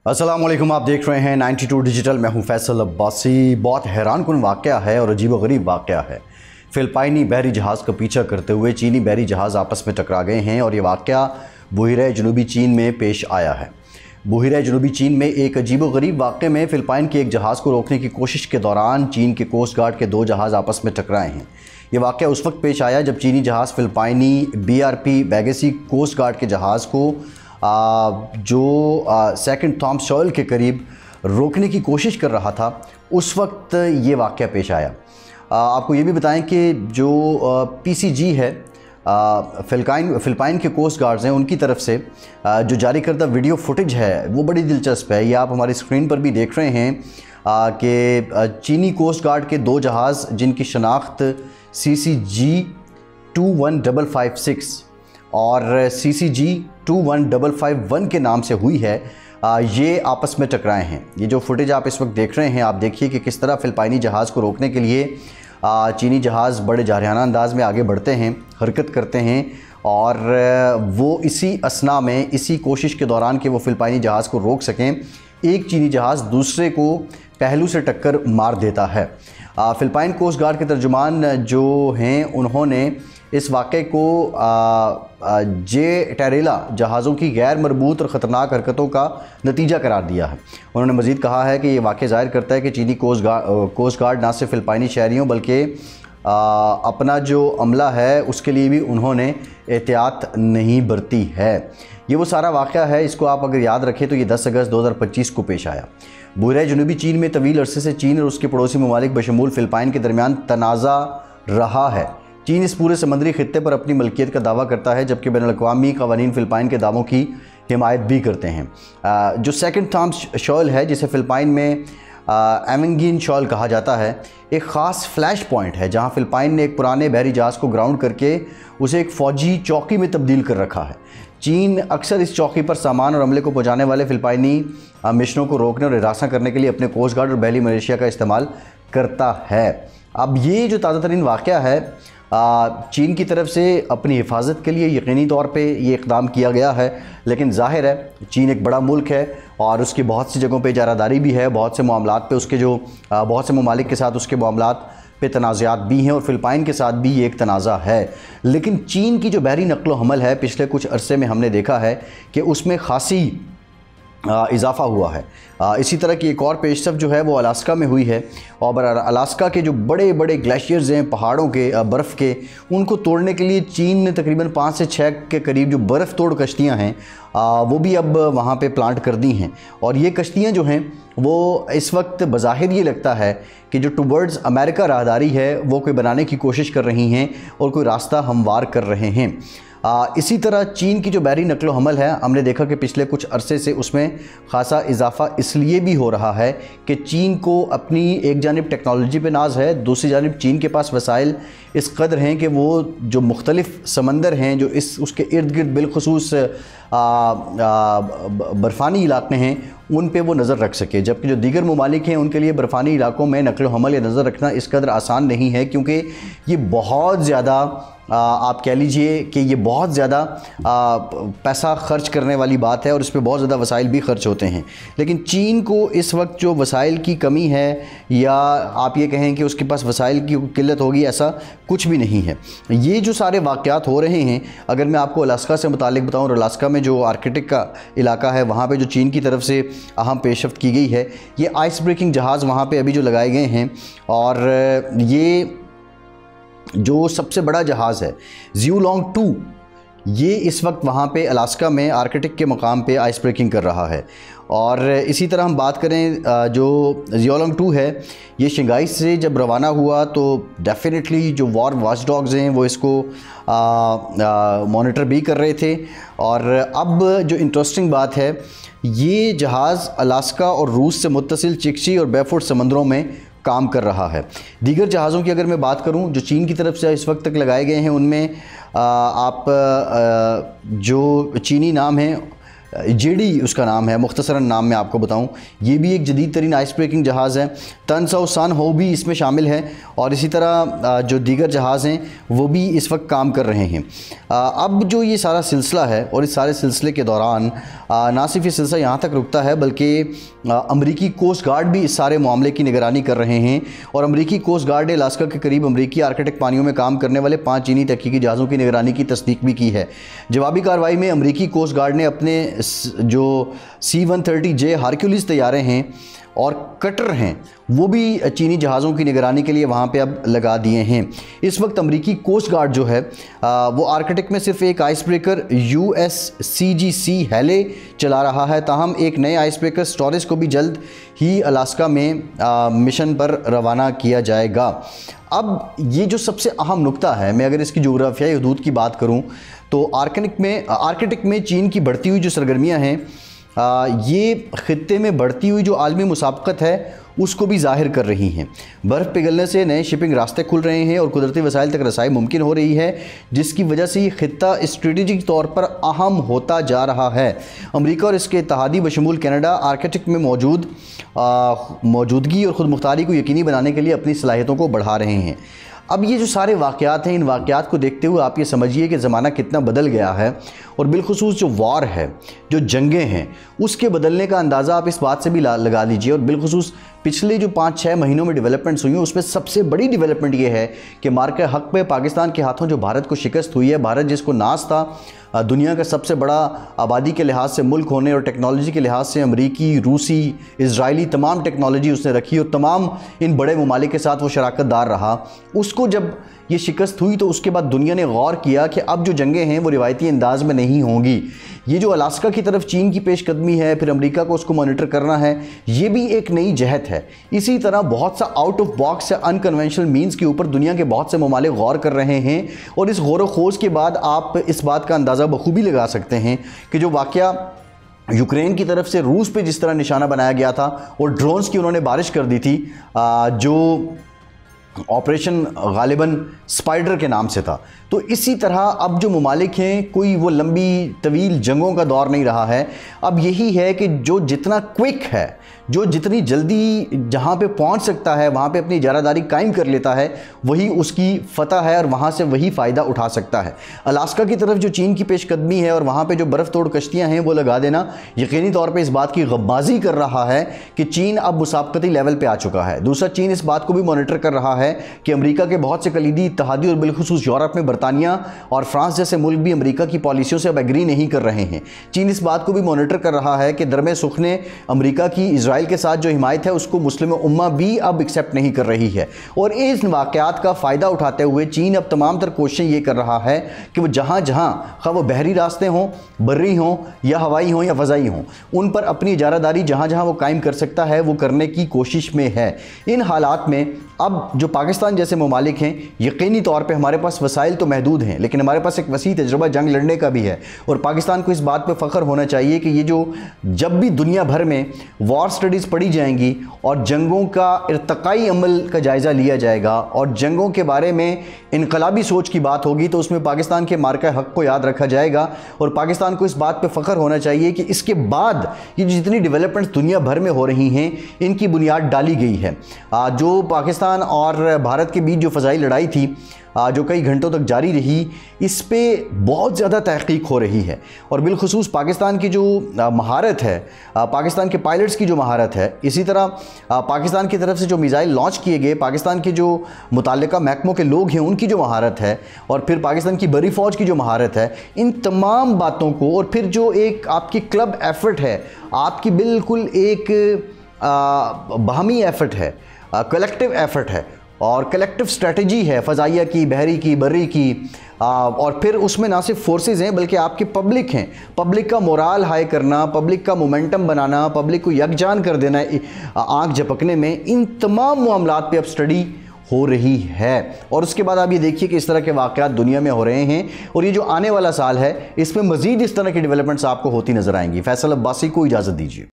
अस्सलाम वालेकुम, आप देख रहे हैं 92 डिजिटल। मैं हूं फैसल अब्बासी। बहुत हैरानकुन वाक़या है और अजीबोगरीब वाक़या है। फ़िलिपाइनी बहरी जहाज़ का पीछा करते हुए चीनी बहरी जहाज़ आपस में टकरा गए हैं और ये वाक़या बहिरा जनूबी चीन में पेश आया है। बहिरा जनूबी चीन में एक अजीबोगरीब वाक़े में फ़िलिपाइन के एक जहाज़ को रोकने की कोशिश के दौरान चीन के कोस्ट गार्ड के दो जहाज़ आपस में टकराए हैं। ये वाक़या उस वक्त पेश आया जब चीनी जहाज़ फ़िलिपाइनी BRP बैगेसी कोस्ट गार्ड के जहाज़ को जो सेकंड थॉमस शॉयल के करीब रोकने की कोशिश कर रहा था, उस वक्त ये वाक़या पेश आया। आपको ये भी बताएं कि जो PCG है, फ़िलिपाइन के कोस्ट गार्ड्स हैं, उनकी तरफ से जो जारी करदा वीडियो फुटेज है वो बड़ी दिलचस्प है। ये आप हमारी स्क्रीन पर भी देख रहे हैं कि चीनी कोस्ट गार्ड के दो जहाज़ जिनकी शनाख्त CCG 21556 और CCG 21551 के नाम से हुई है, ये आपस में टकराए हैं। ये जो फुटेज आप इस वक्त देख रहे हैं, आप देखिए कि किस तरह फ़िलिपाइनी जहाज़ को रोकने के लिए चीनी जहाज़ बड़े जारहाना अंदाज में आगे बढ़ते हैं, हरकत करते हैं और वो इसी असना में, इसी कोशिश के दौरान कि वो फ़िलिपाइनी जहाज़ को रोक सकें, एक चीनी जहाज़ दूसरे को पहलू से टक्कर मार देता है। फ़िलिपाइन कोस्ट गार्ड के तर्जुमान जो हैं, उन्होंने इस वाक़े को जे टेरेला जहाज़ों की गैर मरबूत और ख़तरनाक हरकतों का नतीजा करार दिया है। उन्होंने मज़ीद कहा है कि ये वाक़या ज़ाहिर करता है कि चीनी कोस्ट गार्ड ना सिर्फ फ़िलिपाइनी शहरियों बल्कि अपना जो अमला है उसके लिए भी उन्होंने एहतियात नहीं बरती है। ये वो सारा वाक़या है, इसको आप अगर याद रखें तो ये 10 अगस्त 2025 को पेश आया। बहिरा जनूबी चीन में तवील अरसे से चीन और उसके पड़ोसी ममालिक बशमूल फ़िलिपाइन के दरमियान तनाज़ा रहा है। चीन इस पूरे समंदरी खित्ते पर अपनी मलकियत का दावा करता है, जबकि बैनुल-अक़वामी क़वानीन फ़िलिपाइन के दावों की हिमायत भी करते हैं। जो सेकंड थॉमस शॉयल है, जिसे फ़िलिपाइन में एवेंगिन शॉयल कहा जाता है, एक ख़ास फ्लैश पॉइंट है जहां फ़िलिपाइन ने एक पुराने बहरी जहाज़ को ग्राउंड करके उसे एक फ़ौजी चौकी में तब्दील कर रखा है। चीन अक्सर इस चौकी पर सामान और अमले को पहुँचाने वाले फ़िलिपाइनी मिशनों को रोकने और हिरासत करने के लिए अपने कोस्ट गार्ड और बहरी मलेशिया का इस्तेमाल करता है। अब ये जो ताज़ा तरीन वाक़या है, चीन की तरफ से अपनी हिफाजत के लिए यकीनी तौर पे ये इक़दाम किया गया है, लेकिन ज़ाहिर है चीन एक बड़ा मुल्क है और उसकी बहुत सी जगहों पे इजारादारी भी है, बहुत से मामलात पे उसके जो बहुत से ममालिक के साथ उसके मामलात पे तनाज़ात भी हैं और फ़िलिपाइन के साथ भी ये एक तनाज़ा है। लेकिन चीन की जो बहरी नक़्ल हमल है, पिछले कुछ अरसे में हमने देखा है कि उसमें ख़ासी इजाफ़ा हुआ है। इसी तरह की एक और पेशरफ़ जो है वो अलास्का में हुई है और अलास्का के जो बड़े बड़े ग्लेशियर्स हैं, पहाड़ों के, बर्फ़ के, उनको तोड़ने के लिए चीन ने तकरीबन 5 से 6 के करीब जो बर्फ़ तोड़ कश्तियाँ हैं वो भी अब वहाँ पे प्लांट कर दी हैं। और ये कश्तियाँ जो हैं वो इस वक्त बज़ाहिर ये लगता है कि जो टुवर्ड्स अमेरिका राहदारी है वो कोई बनाने की कोशिश कर रही हैं और कोई रास्ता हमवार कर रहे हैं। इसी तरह चीन की जो बहरी नक़्लो हमल है, हमने देखा कि पिछले कुछ अरसे से उसमें ख़ासा इजाफ़ा इसलिए भी हो रहा है कि चीन को अपनी एक जानिब टेक्नोलॉजी पे नाज है, दूसरी जानिब चीन के पास वसाइल इस कदर हैं कि वो जो मुख्तलिफ़ समंदर हैं जो उसके इर्द गिर्द बिलखुसूस बर्फ़ानी इलाक़े हैं, उन पे वो नज़र रख सके, जबकि जो दीगर ममालिक हैं उनके लिए बर्फ़ानी इलाक़ों में नक़्ल हमल या नज़र रखना इस कदर आसान नहीं है, क्योंकि ये बहुत ज़्यादा आप कह लीजिए कि ये बहुत ज़्यादा पैसा ख़र्च करने वाली बात है और इस पर बहुत ज़्यादा वसाइल भी ख़र्च होते हैं। लेकिन चीन को इस वक्त जो वसाइल की कमी है या आप ये कहें कि उसके पास वसाइल की किल्लत होगी, ऐसा कुछ भी नहीं है। ये जो सारे वाक़यात हो रहे हैं, अगर मैं आपको अलास्का से मुतालिक बताऊँ, और अलास्का में जो आर्कटिक का इलाका है वहाँ पर जो चीन की तरफ से अहम पेशरफ्त की गई है, ये आइस ब्रेकिंग जहाज़ वहाँ पर अभी जो लगाए गए हैं और ये जो सबसे बड़ा जहाज़ है ज़ियोलोंग 2, ये इस वक्त वहाँ पे अलास्का में आर्कटिक के मकाम पे आइस ब्रेकिंग कर रहा है। और इसी तरह हम बात करें, जो ज़ियोलोंग 2 है, ये शंघाई से जब रवाना हुआ तो डेफिनेटली जो वॉर वॉच डॉग्स हैं वो इसको मॉनिटर भी कर रहे थे। और अब जो इंटरेस्टिंग बात है, ये जहाज़ अलास्का और रूस से मुत्तसिल चिक्शी और बेफुट समंदरों में काम कर रहा है। दीगर जहाज़ों की अगर मैं बात करूं जो चीन की तरफ से इस वक्त तक लगाए गए हैं, उनमें आप जो चीनी नाम हैं जेडी उसका नाम है, मुख्तसरन नाम मैं आपको बताऊं। ये भी एक जदीद तरीन आइस ब्रेकिंग जहाज़ है। तनसौ सन हो भी इसमें शामिल है और इसी तरह जो दीगर जहाज़ हैं वो भी इस वक्त काम कर रहे हैं। अब जो ये सारा सिलसिला है और इस सारे सिलसिले के दौरान ना सिर्फ ये सिलसिला यहाँ तक रुकता है बल्कि अमरीकी कोस्ट गार्ड भी इस सारे मामले की निगरानी कर रहे हैं और अमरीकी कोस्ट गार्ड ने अलास्का के करीब अमरीकी आर्कटिक पानियों में काम करने वाले 5 चीनी तहकीकी जहाज़ों की निगरानी की तस्दीक भी की है। जवाबी कार्रवाई में अमरीकी कोस्ट गार्ड ने अपने जो C-130J हारक्यूलिस तैयारे हैं और कटर हैं वो भी चीनी जहाज़ों की निगरानी के लिए वहाँ पे अब लगा दिए हैं। इस वक्त अमरीकी कोस्ट गार्ड जो है वो आर्कटिक में सिर्फ एक आइस ब्रेकर USCGC हेले चला रहा है। ताहम एक नए आइस ब्रेकर स्टोरेज को भी जल्द ही अलास्का में मिशन पर रवाना किया जाएगा। अब ये जो सबसे अहम नुक्ता है, मैं अगर इसकी जोग्राफियाई हदूद की बात करूं तो आर्कटिक में चीन की बढ़ती हुई जो सरगर्मियां हैं ये ख़ित्ते में बढ़ती हुई जो आलमी मुसाबकत है उसको भी ज़ाहिर कर रही हैं। बर्फ़ पिघलने से नए शिपिंग रास्ते खुल रहे हैं और कुदरती वसाइल तक रसाई मुमकिन हो रही है, जिसकी वजह से ये ख़ित्ता स्ट्रेटेजिक तौर पर अहम होता जा रहा है। अमेरिका और इसके इत्तेहादी बशमूल कनाडा आर्कटिक में मौजूदगी और ख़ुद मुख्तारी को यकीनी बनाने के लिए अपनी सलाहियतों को बढ़ा रहे हैं। अब ये जो सारे वाक़यात हैं, इन वाक़यात को देखते हुए आप ये समझिए कि ज़माना कितना बदल गया है और बिलखुसूस जो वार है, जो जंगें हैं, उसके बदलने का अंदाज़ा आप इस बात से भी लगा लीजिए। और बिलखुसूस पिछले जो 5-6 महीनों में डेवलपमेंट्स हुई हैं उसमें सबसे बड़ी डेवलपमेंट ये है कि मार्के हक़ पे पाकिस्तान के हाथों जो भारत को शिकस्त हुई है। भारत जिसको नाज था दुनिया का सबसे बड़ा आबादी के लिहाज से मुल्क होने और टेक्नोलॉजी के लिहाज से अमरीकी, रूसी, इजरायली तमाम टेक्नोलॉजी उसने रखी और तमाम इन बड़े ममालिक के साथ वो शराकतदार रहा, उसको जब ये शिकस्त हुई तो उसके बाद दुनिया ने गौर किया कि अब जो जंगें हैं वो रिवायती अंदाज में नहीं होंगी। ये जो अलास्का की तरफ चीन की पेशकदमी है, फिर अमेरिका को उसको मॉनिटर करना है, ये भी एक नई जहत है। इसी तरह बहुत सा आउट ऑफ बॉक्स या अनकन्वेंशनल मीन्स के ऊपर दुनिया के बहुत से ममालिक गौर कर रहे हैं और इस गौर व खोज के बाद आप इस बात का अंदाज़ा बखूबी लगा सकते हैं कि जो वाक़या यूक्रेन की तरफ से रूस पे जिस तरह निशाना बनाया गया था और ड्रोन्स की उन्होंने बारिश कर दी थी, जो ऑपरेशन गालिबन स्पाइडर के नाम से था, तो इसी तरह अब जो ममालिक हैं कोई वो लंबी तवील जंगों का दौर नहीं रहा है। अब यही है कि जो जितना क्विक है, जो जितनी जल्दी जहाँ पे पहुँच सकता है वहाँ पे अपनी इजारादारी कायम कर लेता है, वही उसकी फ़तह है और वहाँ से वही फ़ायदा उठा सकता है। अलास्का की तरफ जो चीन की पेशकदमी है और वहाँ पे जो बर्फ़ तोड़ कश्तियाँ हैं वो लगा देना यकीनी तौर पे इस बात की गब्बाजी कर रहा है कि चीन अब मुसाबकती लेवल पे आ चुका है। दूसरा, चीन इस बात को भी मॉनिटर कर रहा है कि अमेरिका के बहुत से कलीदी इत्तेहादी और बिलखुसूस यूरोप में बरतानिया और फ्रांस जैसे मुल्क भी अमेरिका की पॉलिसियों से अब एग्री नहीं कर रहे हैं। चीन इस बात को भी मॉनिटर कर रहा है कि दरमे सुखने अमेरिका की इजराइल के साथ जो हिमायत है उसको मुस्लिम उम्मा भी अब एक्सेप्ट नहीं कर रही है। और इस वाक़यात का फ़ायदा उठाते हुए चीन अब तमाम तर कोशिशें ये कर रहा है कि वो जहाँ जहाँ खा वो बहरी रास्ते हों, बर्री हों या हवाई हों या फ़ज़ाई हों, उन पर अपनी इजारादारी जहाँ जहाँ वो कायम कर सकता है वो करने की कोशिश में है। इन हालात में अब जो पाकिस्तान जैसे ममालिक हैं, यकीनी तौर पे हमारे पास वसाइल तो महदूद हैं लेकिन हमारे पास एक वसी तजुर्बा जंग लड़ने का भी है और पाकिस्तान को इस बात पे फ़ख्र होना चाहिए कि ये जो जब भी दुनिया भर में वॉर स्टडीज़ पढ़ी जाएंगी और जंगों का इर्तकाई अमल का जायज़ा लिया जाएगा और जंगों के बारे में इनकलाबी सोच की बात होगी तो उसमें पाकिस्तान के मार्का हक़ को याद रखा जाएगा और पाकिस्तान को इस बात पर फ़ख्र होना चाहिए कि इसके बाद ये जितनी डेवलपमेंट्स दुनिया भर में हो रही हैं इनकी बुनियाद डाली गई है। जो पाकिस्तान और भारत के बीच जो फ़ज़ाई लड़ाई थी जो कई घंटों तक जारी रही, इस पे बहुत ज़्यादा तहक़ीक़ हो रही है और बिलखुसूस पाकिस्तान की जो महारत है, पाकिस्तान के पायलट्स की जो महारत है, इसी तरह पाकिस्तान की तरफ से जो मिसाइल लॉन्च किए गए, पाकिस्तान के जो मुताल्लिका महकमों के लोग हैं उनकी जो महारत है और फिर पाकिस्तान की बड़ी फ़ौज की जो महारत है, इन तमाम बातों को और फिर जो एक आपकी क्लब एफ़र्ट है, आपकी बिल्कुल एक बाहमी एफ़र्ट है, कलेक्टिव एफ़र्ट है और कलेक्टिव स्ट्रेटजी है फ़ज़ाइया की, बहरी की, बर्री की, और फिर उसमें ना सिर्फ फोर्सेस हैं बल्कि आपकी पब्लिक हैं। पब्लिक का मोराल हाई करना, पब्लिक का मोमेंटम बनाना, पब्लिक को यकजान कर देना आँख झपकने में, इन तमाम मामलात पे अब स्टडी हो रही है। और उसके बाद आप ये देखिए कि इस तरह के वाक़यात दुनिया में हो रहे हैं और ये जो आने वाला साल है इसमें मज़ीद इस तरह की डेवलपमेंट्स आपको होती नज़र आएंगी। फैसल अब्बासी को इजाज़त दीजिए।